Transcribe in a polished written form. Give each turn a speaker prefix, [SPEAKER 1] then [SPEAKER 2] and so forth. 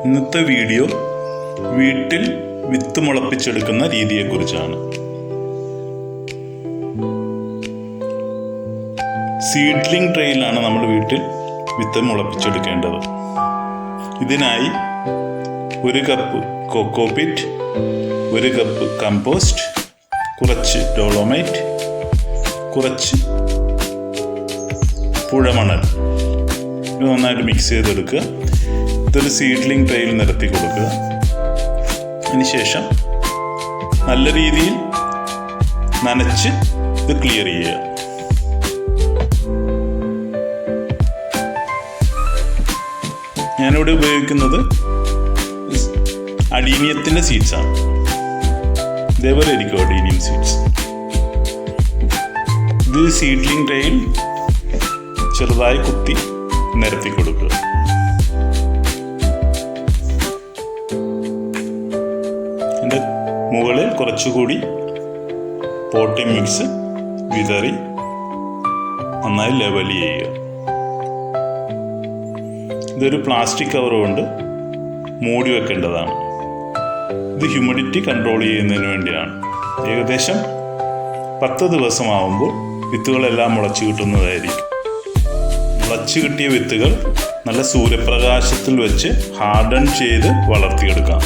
[SPEAKER 1] ഇന്നത്തെ വീഡിയോ വീട്ടിൽ വിത്ത് മുളപ്പിച്ചെടുക്കുന്ന രീതിയെക്കുറിച്ചാണ്. സീഡ്ലിംഗ് ട്രേയിലാണ് നമ്മൾ വീട്ടിൽ വിത്ത് മുളപ്പിച്ചെടുക്കേണ്ടത്. ഇതിനായി 1 കപ്പ് കോക്കോപിറ്റ്, 1 കപ്പ് കമ്പോസ്റ്റ്, കുറച്ച് ഡോളോമൈറ്റ്, കുറച്ച് പുഴമണൽ ഇത് നന്നായിട്ട് മിക്സ് ചെയ്തെടുക്കുക. ഇതൊരു സീഡ്ലിംഗ് ട്രേയിൽ നിരത്തി കൊടുക്കുക. അതിനുശേഷം നല്ല രീതിയിൽ നനച്ച് ഇത് ക്ലിയർ ചെയ്യുക. ഞാനിവിടെ ഉപയോഗിക്കുന്നത് അഡീനിയത്തിൻ്റെ സീഡ്സാണ്. ഇതേപോലെ ഇരിക്കും അഡീനിയം സീഡ്സ്. ഇത് സീഡ്ലിംഗ് ട്രേയിൽ ചെറുതായി കുത്തി നിരത്തി കൊടുക്കുക. അതിൻ്റെ മുകളിൽ കുറച്ചുകൂടി പോട്ടിംഗ് മിക്സ് വിതറി നന്നായി ലെവൽ ചെയ്യുക. ഇതൊരു പ്ലാസ്റ്റിക് കവർ കൊണ്ട് മൂടി വെക്കേണ്ടതാണ്. ഇത് ഹ്യൂമിഡിറ്റി കൺട്രോൾ ചെയ്യുന്നതിന് വേണ്ടിയാണ്. ഏകദേശം 10 ദിവസമാകുമ്പോൾ വിത്തുകളെല്ലാം മുളച്ചു കിട്ടുന്നതായിരിക്കും. മുളച്ചു കിട്ടിയ വിത്തുകൾ നല്ല സൂര്യപ്രകാശത്തിൽ വെച്ച് ഹാർഡൻ ചെയ്ത് വളർത്തിയെടുക്കാം.